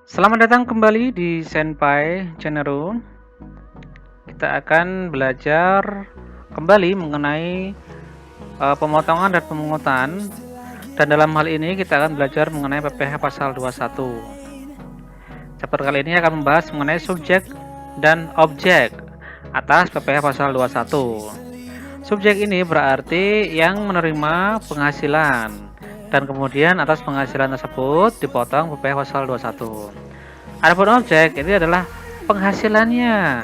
Selamat datang kembali di Senpai Channel. Kita akan belajar kembali mengenai pemotongan dan pemungutan. Dan dalam hal ini kita akan belajar mengenai PPh pasal 21. Chapter kali ini akan membahas mengenai subjek dan objek atas PPh pasal 21. Subjek ini berarti yang menerima penghasilan dan kemudian atas penghasilan tersebut dipotong PPh pasal 21. Adapun objek ini adalah penghasilannya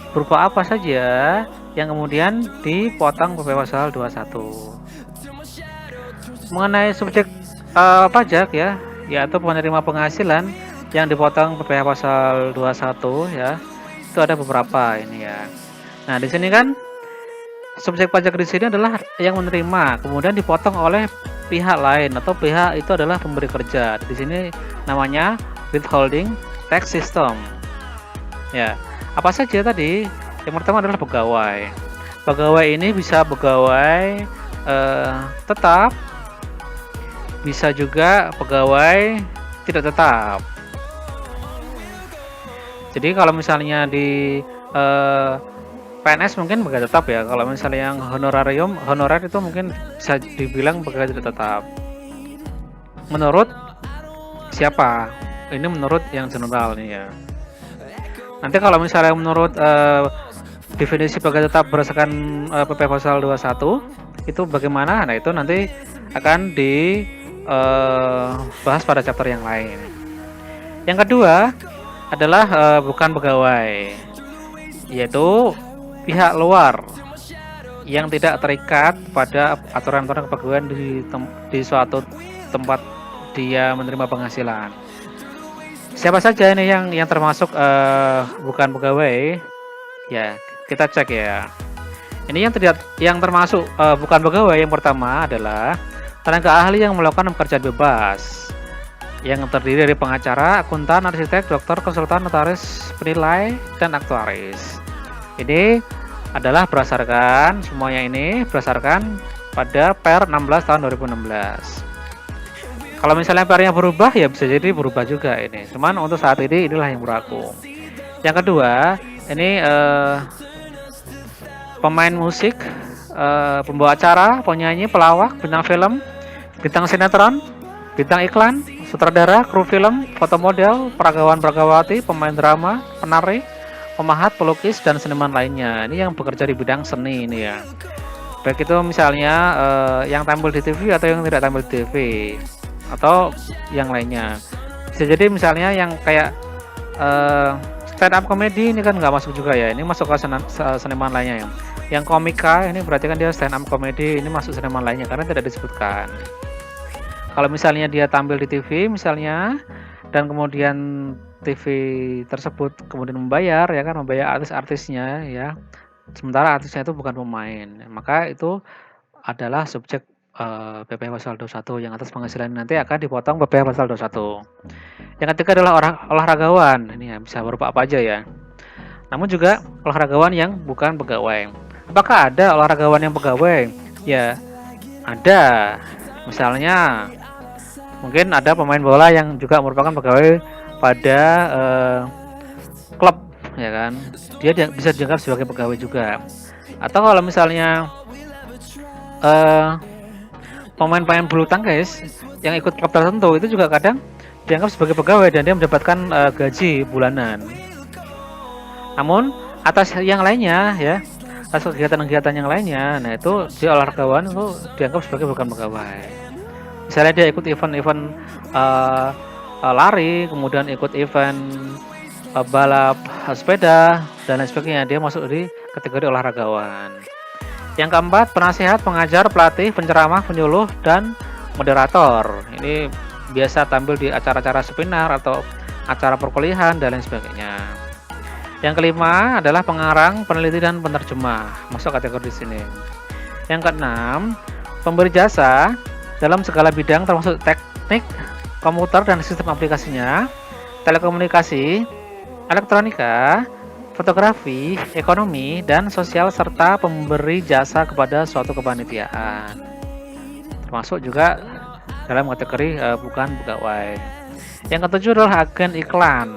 berupa apa saja yang kemudian dipotong PPh pasal 21. Mengenai subjek pajak ya, yaitu penerima penghasilan yang dipotong PPh pasal 21 ya. Itu ada beberapa ini ya. Nah, di sini kan subjek pajak di sini adalah yang menerima, kemudian dipotong oleh pihak lain atau pihak itu adalah pemberi kerja. Di sini namanya withholding tax system. Ya, apa saja tadi? Yang pertama adalah pegawai. Pegawai ini bisa pegawai tetap, bisa juga pegawai tidak tetap. Jadi kalau misalnya di PNS mungkin pegawai tetap ya. Kalau misalnya yang honorer itu mungkin bisa dibilang pegawai tidak tetap. Menurut siapa? Ini menurut yang general nih ya. Nanti kalau misalnya menurut definisi pegawai tetap berdasarkan PP pasal 21 itu bagaimana? Nah, itu nanti akan dibahas pada chapter yang lain. Yang kedua adalah bukan pegawai, yaitu pihak luar yang tidak terikat pada aturan-aturan kepegawaian di suatu tempat dia menerima penghasilan. Siapa saja ini yang termasuk bukan pegawai? Ya, kita cek ya. Ini yang termasuk bukan pegawai. Yang pertama adalah tenaga ahli yang melakukan pekerjaan bebas, yang terdiri dari pengacara, akuntan, arsitek, dokter, konsultan, notaris, penilai, dan aktuaris. Ini adalah berdasarkan semuanya ini berdasarkan pada Per 16 tahun 2016. Kalau misalnya pernya berubah ya bisa jadi berubah juga ini. Cuman untuk saat ini inilah yang berlaku. Yang kedua, ini pemain musik, pembawa acara, penyanyi, pelawak, bintang film, bintang sinetron, bintang iklan, sutradara, kru film, foto model, peragawan-peragawati, pemain drama, penari, pemahat, pelukis, dan seniman lainnya. Ini yang bekerja di bidang seni ini ya. Baik itu misalnya yang tampil di TV atau yang tidak tampil di TV atau yang lainnya. Bisa jadi misalnya yang kayak stand up comedy ini kan nggak masuk juga ya. Ini masuk ke seniman lainnya ya. Yang komika ini berarti kan dia stand up comedy, ini masuk seniman lainnya karena tidak disebutkan. Kalau misalnya dia tampil di TV misalnya dan kemudian TV tersebut kemudian membayar ya kan, membayar artis-artisnya ya. Sementara artisnya itu bukan pemain, maka itu adalah subjek PPh pasal 21 yang atas penghasilan nanti akan dipotong PPh pasal 21. Yang ketiga adalah olahragawan. Ini ya bisa berupa apa aja ya. Namun juga olahragawan yang bukan pegawai. Apakah ada olahragawan yang pegawai? Ya, ada. Misalnya mungkin ada pemain bola yang juga merupakan pegawai pada klub ya kan. Dia bisa dianggap sebagai pegawai juga. Atau kalau misalnya pemain-pemain bulu tangkis yang ikut klub tertentu itu juga kadang dianggap sebagai pegawai dan dia mendapatkan gaji bulanan. Namun atas yang lainnya ya, atas kegiatan-kegiatan yang lainnya, nah itu dia olahragawan itu dianggap sebagai bukan pegawai. Misalnya dia ikut event-event lari, kemudian ikut event balap sepeda dan lain sebagainya, dia masuk di kategori olahragawan. Yang keempat, penasihat, pengajar, pelatih, penceramah, penyuluh, dan moderator. Ini biasa tampil di acara-acara seminar atau acara perkuliahan dan lain sebagainya. Yang kelima adalah pengarang, peneliti, dan penerjemah. Masuk kategori di sini. Yang keenam, pemberi jasa dalam segala bidang termasuk teknik, komputer, dan sistem aplikasinya, telekomunikasi, elektronika, fotografi, ekonomi, dan sosial, serta pemberi jasa kepada suatu kepanitiaan. Termasuk juga dalam kategori bukan pegawai. Yang ketujuh adalah agen iklan.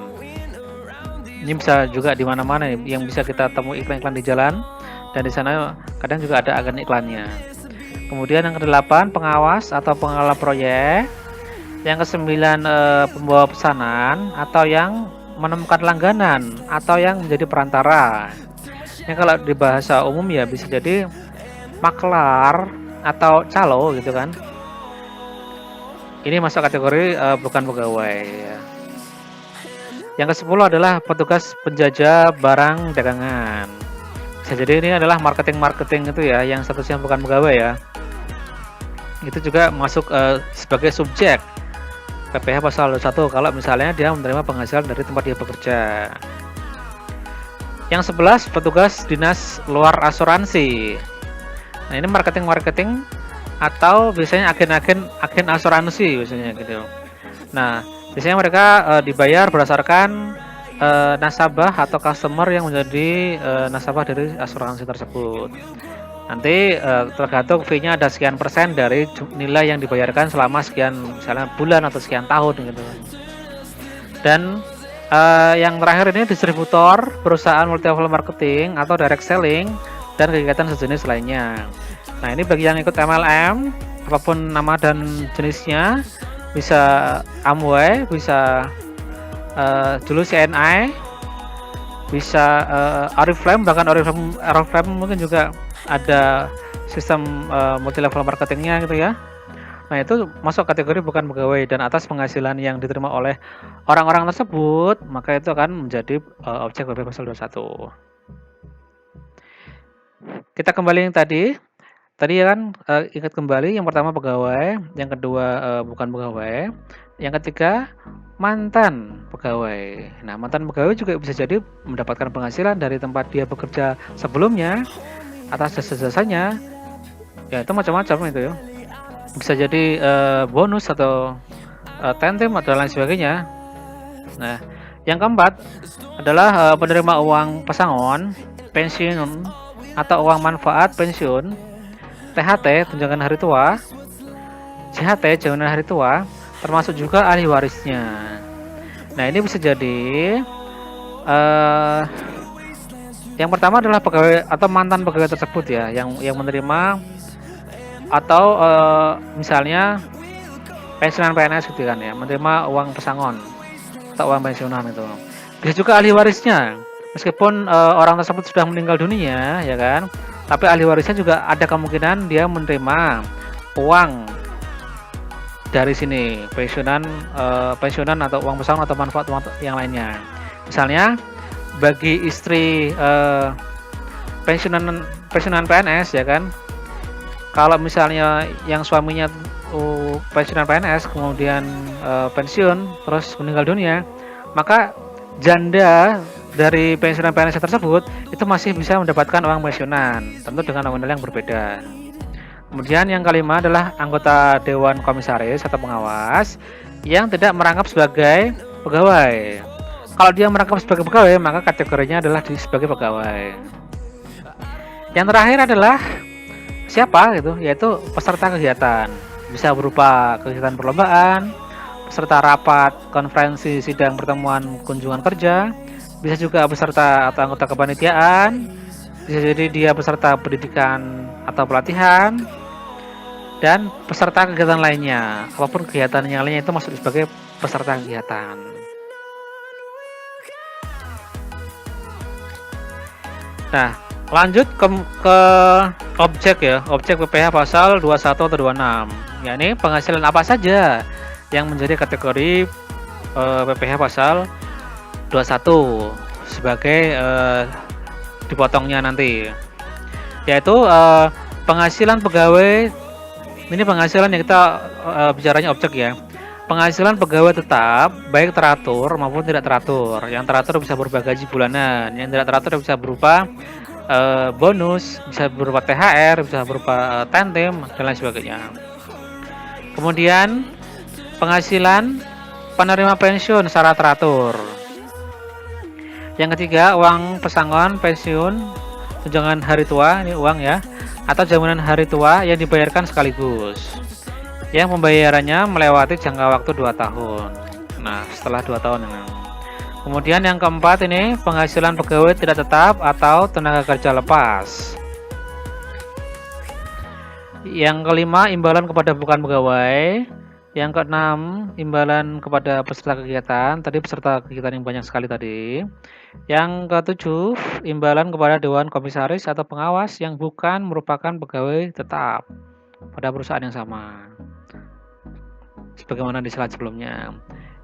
Ini bisa juga di mana-mana yang bisa kita temui iklan-iklan di jalan, dan di sana kadang juga ada agen iklannya. Kemudian yang kedelapan pengawas atau pengelola proyek. Yang kesembilan pembawa pesanan atau yang menemukan langganan atau yang menjadi perantara. Ini kalau di bahasa umum ya bisa jadi maklar atau calo gitu kan. Ini masuk kategori bukan pegawai ya. Yang ke-10 adalah petugas penjajah barang dagangan. Bisa jadi ini adalah marketing itu ya, yang statusnya bukan pegawai ya. Itu juga masuk sebagai subjek PPh pasal 21 kalau misalnya dia menerima penghasilan dari tempat dia bekerja. Yang 11 petugas dinas luar asuransi. Nah, ini marketing atau biasanya agen asuransi biasanya gitu. Nah, biasanya mereka dibayar berdasarkan nasabah atau customer yang menjadi nasabah dari asuransi tersebut. Nanti tergantung fee-nya ada sekian persen dari nilai yang dibayarkan selama sekian misalnya bulan atau sekian tahun gitu. Dan yang terakhir ini distributor, perusahaan multi level marketing atau direct selling dan kegiatan sejenis lainnya. Nah, ini bagi yang ikut MLM, apapun nama dan jenisnya, bisa Amway, bisa dulu CNI, bisa Oriflame, bahkan Oriflame mungkin juga ada sistem multi level marketingnya gitu ya. Nah, itu masuk kategori bukan pegawai, dan atas penghasilan yang diterima oleh orang-orang tersebut maka itu akan menjadi objek PP pasal 21. Kita kembali yang tadi ya kan, ingat kembali, yang pertama pegawai, yang kedua bukan pegawai, yang ketiga mantan pegawai. Nah, mantan pegawai juga bisa jadi mendapatkan penghasilan dari tempat dia bekerja sebelumnya atas jasa-jasanya ya, itu macam-macam itu ya, bisa jadi bonus atau tentim dan lain sebagainya. Nah, yang keempat adalah penerima uang pesangon, pensiun atau uang manfaat pensiun, THT tunjangan hari tua, JHT jaminan hari tua, termasuk juga ahli warisnya. Nah, ini bisa jadi yang pertama adalah pegawai atau mantan pegawai tersebut ya, yang menerima atau misalnya pensiunan PNS gitu kan ya, menerima uang pesangon atau uang pensiunan itu. Bisa juga ahli warisnya, meskipun orang tersebut sudah meninggal dunia ya kan, tapi ahli warisnya juga ada kemungkinan dia menerima uang dari sini, pensiunan atau uang pesangon atau manfaat yang lainnya. Misalnya bagi istri pensiunan PNS ya kan, kalau misalnya yang suaminya pensiunan PNS kemudian pensiun terus meninggal dunia, maka janda dari pensiunan PNS tersebut itu masih bisa mendapatkan uang pensiunan, tentu dengan nominal yang berbeda. Kemudian yang kelima adalah anggota dewan komisaris atau pengawas yang tidak merangkap sebagai pegawai. Kalau dia merangkap sebagai pegawai, maka kategorinya adalah sebagai pegawai. Yang terakhir adalah siapa gitu, yaitu peserta kegiatan. Bisa berupa kegiatan perlombaan, peserta rapat, konferensi, sidang, pertemuan, kunjungan kerja. Bisa juga peserta atau anggota kepanitiaan. Bisa jadi dia peserta pendidikan atau pelatihan, dan peserta kegiatan lainnya. Apapun kegiatan yang lainnya itu masuk sebagai peserta kegiatan. Nah, lanjut ke objek ya, objek PPh pasal 21 atau 26. Yakni penghasilan apa saja yang menjadi kategori PPh pasal 21 sebagai dipotongnya nanti. Yaitu penghasilan pegawai, ini penghasilan yang kita bicaranya objek ya. Penghasilan pegawai tetap baik teratur maupun tidak teratur. Yang teratur bisa berupa gaji bulanan, yang tidak teratur bisa berupa bonus, bisa berupa THR, bisa berupa tentim dan lain sebagainya. Kemudian penghasilan penerima pensiun secara teratur. Yang ketiga, uang pesangon pensiun, tunjangan hari tua, ini uang ya, atau jaminan hari tua yang dibayarkan sekaligus. yang pembayarannya melewati jangka waktu 2 tahun. Nah, setelah 2 tahun ini. Kemudian yang keempat ini penghasilan pegawai tidak tetap atau tenaga kerja lepas. Yang kelima imbalan kepada bukan pegawai. Yang keenam imbalan kepada peserta kegiatan. Tadi peserta kegiatan yang banyak sekali tadi. Yang ketujuh imbalan kepada dewan komisaris atau pengawas yang bukan merupakan pegawai tetap pada perusahaan yang sama, sebagaimana di slide sebelumnya.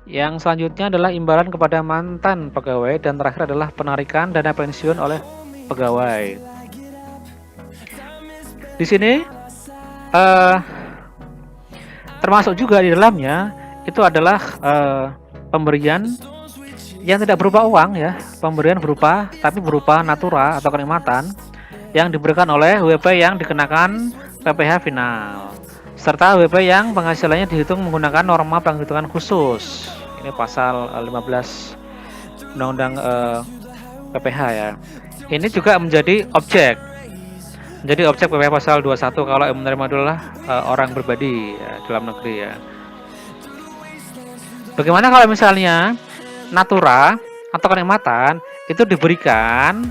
Yang selanjutnya adalah imbalan kepada mantan pegawai, dan terakhir adalah penarikan dana pensiun oleh pegawai. Di sini termasuk juga di dalamnya itu adalah pemberian yang tidak berupa uang ya, pemberian tapi berupa natura atau kenikmatan yang diberikan oleh WP yang dikenakan PPh final, serta WP yang penghasilannya dihitung menggunakan norma penghitungan khusus. Ini pasal 15 Undang-Undang PPh ya. Ini juga menjadi objek PPh pasal 21 kalau yang menerima adalah orang pribadi ya, dalam negeri ya. Bagaimana kalau misalnya natura atau kenikmatan itu diberikan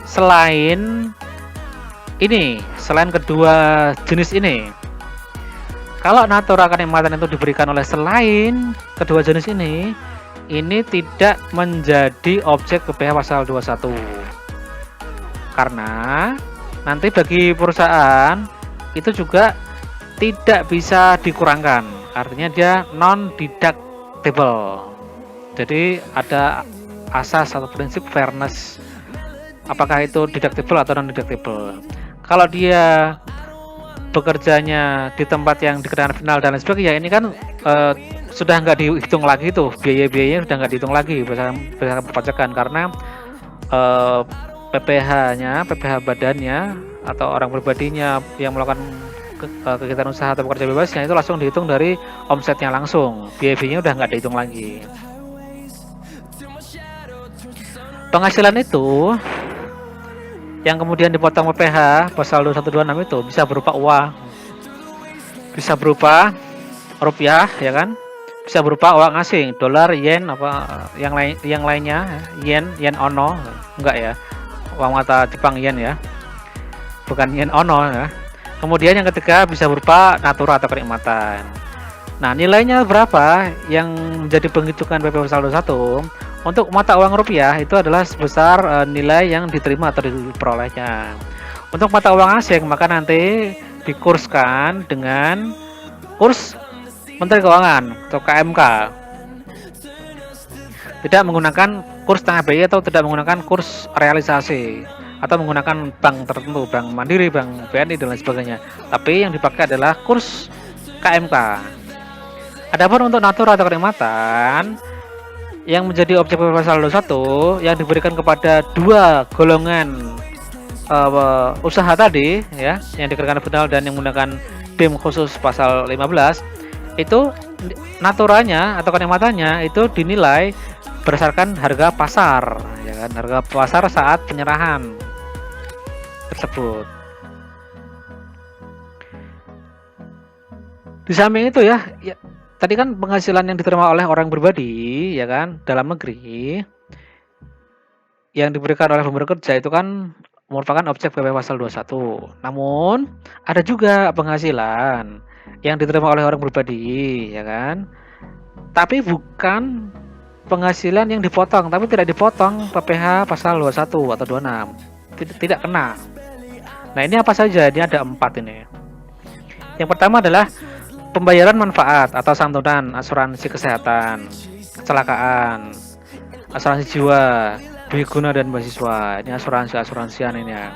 selain kedua jenis ini? Kalau natura kenikmatan itu diberikan oleh selain kedua jenis ini tidak menjadi objek PPh pasal 21. Karena nanti bagi perusahaan itu juga tidak bisa dikurangkan. Artinya dia non-deductible. Jadi ada asas atau prinsip fairness. Apakah itu deductible atau non-deductible? Kalau dia bekerjanya di tempat yang dikenakan final dan lain sebagainya, ini kan sudah nggak dihitung lagi tuh, biaya-biayanya sudah nggak dihitung lagi berdasarkan perpajakan, karena PPh badannya atau orang pribadinya yang melakukan kegiatan usaha atau pekerja bebasnya itu langsung dihitung dari omsetnya langsung, biaya-biayanya udah nggak dihitung lagi. Penghasilan itu yang kemudian dipotong PPh pasal 2126 itu bisa berupa uang, bisa berupa rupiah ya kan, bisa berupa uang asing, dolar, yen, apa yang lainnya, yen ono, enggak ya, uang mata Jepang yen ya, bukan yen ono ya. Kemudian yang ketiga bisa berupa natura atau kenikmatan. Nah, nilainya berapa yang menjadi penghitungan PPh pasal 21? Untuk mata uang rupiah itu adalah sebesar nilai yang diterima atau diperolehnya. Untuk mata uang asing maka nanti dikurskan dengan kurs Menteri Keuangan atau KMK. Tidak menggunakan kurs tengah BI atau tidak menggunakan kurs realisasi atau menggunakan bank tertentu, bank Mandiri, bank BNI dan lain sebagainya. Tapi yang dipakai adalah kurs KMK. Adapun untuk natura atau kenikmatan yang menjadi objek pasal 21 yang diberikan kepada dua golongan usaha tadi ya, yang dikenakan final dan yang menggunakan BIM khusus pasal 15, itu naturanya atau kenikmatannya itu dinilai berdasarkan harga pasar ya kan, harga pasar saat penyerahan tersebut. Di samping itu ya tadi kan penghasilan yang diterima oleh orang pribadi ya kan dalam negeri yang diberikan oleh pemberi kerja itu kan merupakan objek PPh pasal 21. Namun ada juga penghasilan yang diterima oleh orang pribadi ya kan, tapi bukan penghasilan yang dipotong, tapi tidak dipotong PPh pasal 21 atau 26, tidak kena. Nah, ini apa saja? Ini ada 4 ini. Yang pertama adalah pembayaran manfaat atau santunan asuransi kesehatan, kecelakaan, asuransi jiwa, biguna dan beasiswa. Ini asuransian ini ya.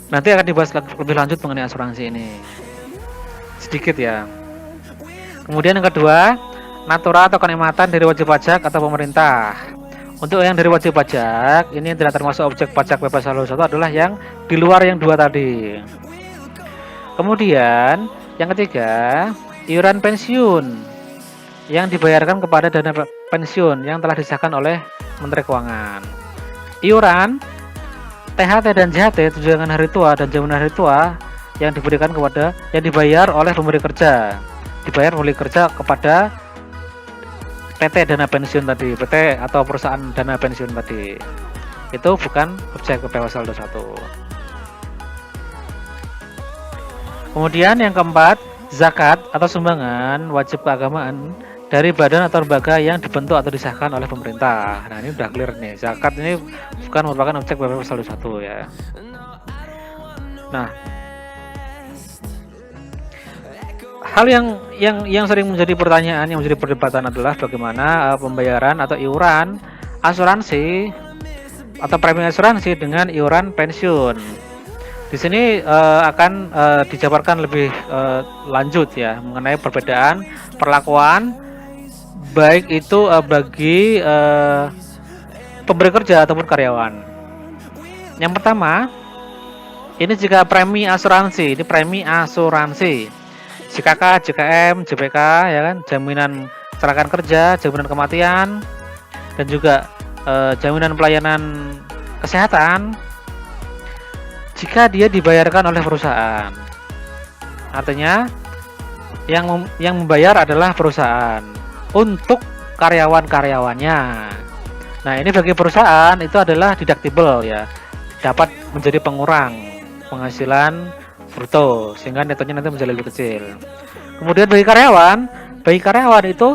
Nanti akan dibahas lebih lanjut mengenai asuransi ini. Sedikit ya. Kemudian yang kedua, natura atau kenikmatan dari wajib pajak atau pemerintah. Untuk yang dari wajib pajak, ini tidak termasuk objek pajak PPh pasal 21 adalah yang di luar yang dua tadi. Kemudian yang ketiga, iuran pensiun yang dibayarkan kepada dana pensiun yang telah disahkan oleh Menteri Keuangan. Iuran, THT dan JHT, tunjangan hari tua dan jaminan hari tua, yang dibayar oleh pemberi kerja. Dibayar pemberi kerja kepada PT dana pensiun tadi, PT atau perusahaan dana pensiun tadi. Itu bukan objek PP pasal 21. Kemudian yang keempat, zakat atau sumbangan wajib keagamaan dari badan atau lembaga yang dibentuk atau disahkan oleh pemerintah. Nah, ini udah clear nih. Zakat ini bukan merupakan objek PP pasal 21 ya. Nah, hal yang sering menjadi pertanyaan, yang menjadi perdebatan adalah bagaimana pembayaran atau iuran asuransi atau premi asuransi dengan iuran pensiun. Di sini akan dijabarkan lebih lanjut ya mengenai perbedaan perlakuan baik itu bagi pemberi kerja ataupun karyawan. Yang pertama, ini jika premi asuransi, ini premi asuransi. JKK, JKM, JPK ya kan, jaminan kecelakaan kerja, jaminan kematian dan juga jaminan pelayanan kesehatan jika dia dibayarkan oleh perusahaan. Artinya yang membayar adalah perusahaan untuk karyawan-karyawannya. Nah, ini bagi perusahaan itu adalah deductible ya. Dapat menjadi pengurang penghasilan bruto sehingga netonya nanti menjadi lebih kecil. Kemudian bagi karyawan itu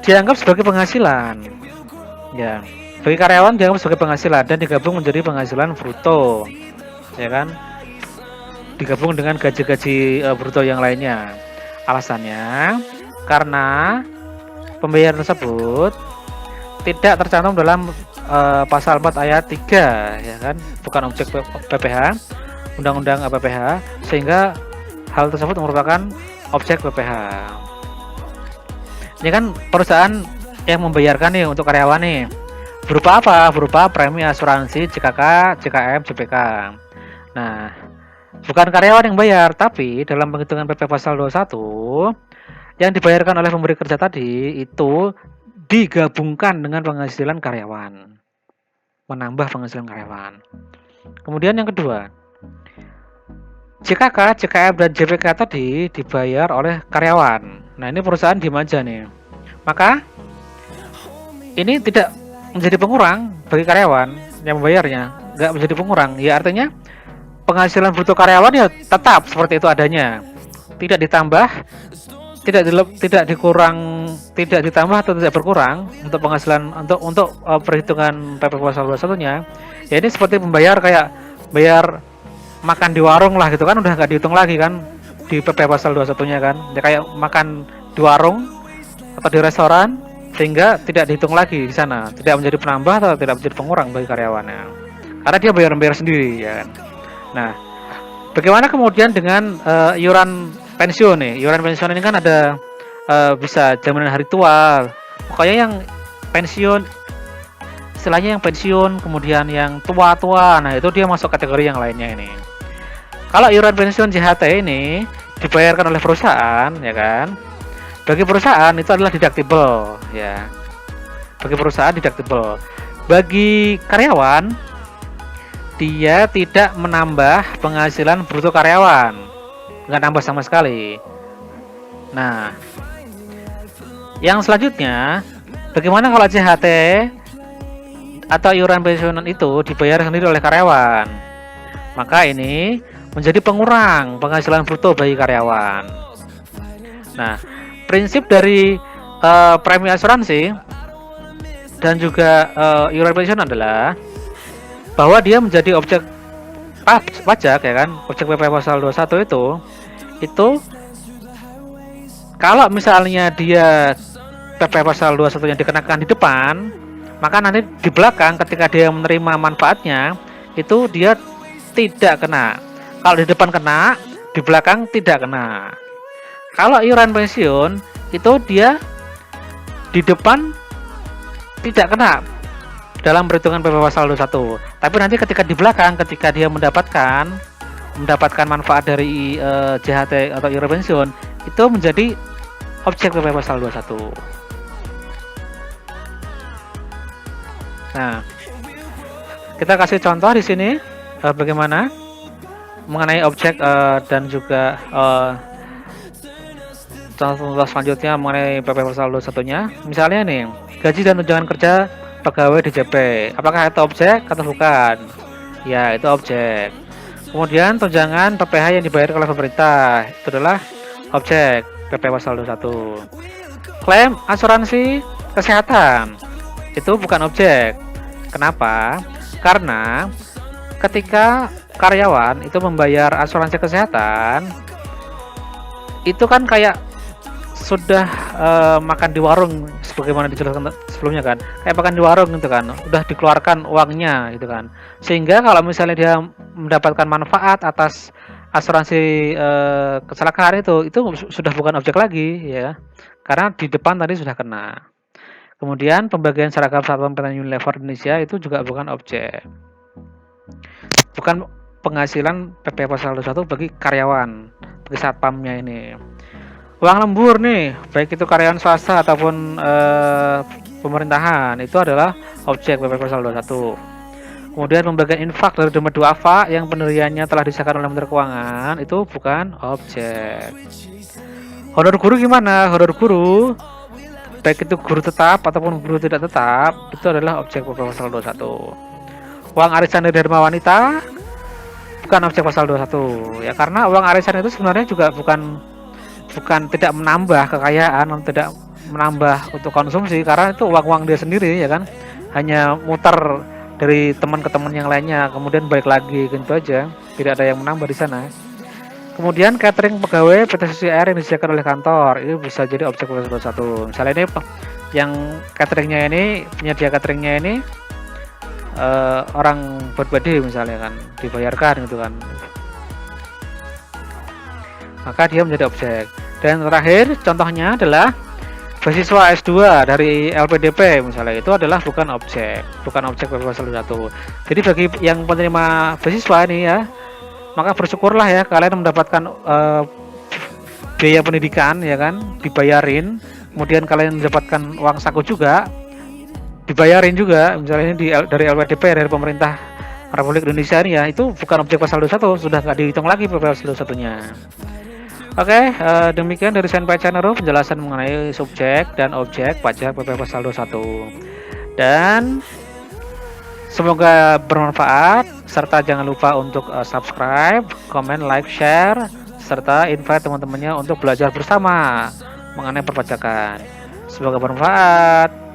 dianggap sebagai penghasilan. Ya. Bagi karyawan dianggap sebagai penghasilan dan digabung menjadi penghasilan bruto. Ya kan? Digabung dengan gaji-gaji bruto yang lainnya. Alasannya karena pembayaran tersebut tidak tercantum dalam pasal 4 ayat 3 ya kan, bukan objek PPh, Undang-Undang PPh, sehingga hal tersebut merupakan objek PPh. Ini kan perusahaan yang membayarkan nih untuk karyawan nih. Berupa apa? Berupa premi asuransi JKK, JKM, JPK. Nah, bukan karyawan yang bayar, tapi dalam penghitungan PP pasal 21 yang dibayarkan oleh pemberi kerja tadi itu digabungkan dengan penghasilan karyawan. Menambah penghasilan karyawan. Kemudian yang kedua, JKK, JKM, dan JPK tadi dibayar oleh karyawan. Nah, ini perusahaan diem aja nih. Maka ini tidak menjadi pengurang bagi karyawan yang membayarnya, nggak menjadi pengurang. Ya artinya penghasilan bruto karyawan ya tetap seperti itu adanya, tidak ditambah, tidak dikurang, tidak ditambah atau tidak berkurang untuk penghasilan untuk perhitungan PP pasal 21-nya. Ya ini seperti membayar kayak bayar makan di warung lah gitu kan, udah nggak dihitung lagi kan di PP pasal 21-nya kan. Ya kayak makan di warung atau di restoran, sehingga tidak dihitung lagi di sana, tidak menjadi penambah atau tidak menjadi pengurang bagi karyawannya, karena dia bayar sendiri ya kan. Nah, bagaimana kemudian dengan iuran pensiun nih? Iuran pensiun ini kan ada bisa jaminan hari tua, pokoknya yang pensiun, istilahnya yang pensiun, kemudian yang tua-tua. Nah, itu dia masuk kategori yang lainnya ini. Kalau iuran pensiun JHT ini dibayarkan oleh perusahaan, ya kan? Bagi perusahaan itu adalah deductible, ya. Bagi perusahaan deductible. Bagi karyawan, dia tidak menambah penghasilan bruto karyawan, nggak nambah sama sekali. Nah, yang selanjutnya, bagaimana kalau JHT atau iuran pensiunan itu dibayar sendiri oleh karyawan? Maka ini menjadi pengurang penghasilan bruto bagi karyawan. Nah, prinsip dari premi asuransi dan juga iuran pensiun adalah bahwa dia menjadi objek pajak ya kan, objek PP pasal 21 itu kalau misalnya dia PP pasal 21 yang dikenakan di depan, maka nanti di belakang ketika dia menerima manfaatnya itu dia tidak kena. Kalau di depan kena, di belakang tidak kena. Kalau iuran pensiun itu dia di depan tidak kena dalam perhitungan PP pasal 21. Tapi nanti ketika di belakang, ketika dia mendapatkan manfaat dari JHT atau iuran pensiun, itu menjadi objek PP pasal 21. Nah, kita kasih contoh di sini bagaimana mengenai objek dan juga contoh selanjutnya mengenai PP saldo satunya. Misalnya nih, gaji dan tunjangan kerja pegawai DJP. Apakah itu objek atau bukan? Ya, itu objek. Kemudian tunjangan PPh yang dibayar oleh pemerintah itu adalah objek PP saldo 1. Klaim asuransi kesehatan itu bukan objek. Kenapa? Karena ketika karyawan itu membayar asuransi kesehatan, itu kan kayak sudah makan di warung sebagaimana dijelaskan sebelumnya kan, kayak makan di warung gitu kan, udah dikeluarkan uangnya gitu kan, sehingga kalau misalnya dia mendapatkan manfaat atas asuransi kecelakaan itu sudah bukan objek lagi ya, karena di depan tadi sudah kena. Kemudian pembagian seragam Satuan Pendidikan Unilever Indonesia itu juga bukan objek, bukan penghasilan PP Saldo 1 bagi karyawan, bagi satpamnya ini. Uang lembur nih, baik itu karyawan swasta ataupun pemerintahan, itu adalah objek PP saldo 1. Kemudian pembagian infak dari dompet duafa yang pendiriannya telah disahkan oleh Menteri Keuangan, itu bukan objek. Honor guru gimana? Honor guru, baik itu guru tetap ataupun guru tidak tetap, itu adalah objek PP saldo 1. Uang arisan dari dharma wanita bukan objek pasal 21 ya, karena uang arisan itu sebenarnya juga bukan tidak menambah kekayaan, tidak menambah untuk konsumsi, karena itu uang dia sendiri ya kan, hanya muter dari teman ke teman yang lainnya kemudian balik lagi gitu aja, tidak ada yang menambah di sana. Kemudian catering pegawai PT Susi Air yang disediakan oleh kantor itu bisa jadi objek pasal 21. Misalnya ini yang cateringnya ini, penyedia cateringnya ini orang berbeda misalnya kan, dibayarkan gitu kan, maka dia menjadi objek. Dan terakhir contohnya adalah beasiswa S2 dari LPDP misalnya, itu adalah bukan objek PP saldo 1. Jadi bagi yang penerima beasiswa ini ya, maka bersyukurlah ya kalian mendapatkan biaya pendidikan ya kan, dibayarin, kemudian kalian mendapatkan uang saku juga, dibayarin juga misalnya ini dari LPDP, dari pemerintah Republik Indonesia ini ya, itu bukan objek pasal 21, sudah nggak dihitung lagi PP saldo 1-nya. Oke, demikian dari Senpai Channel penjelasan mengenai subjek dan objek pajak PP saldo 1. Dan semoga bermanfaat, serta jangan lupa untuk subscribe, comment, like, share, serta invite teman-temannya untuk belajar bersama mengenai perpajakan. Semoga bermanfaat.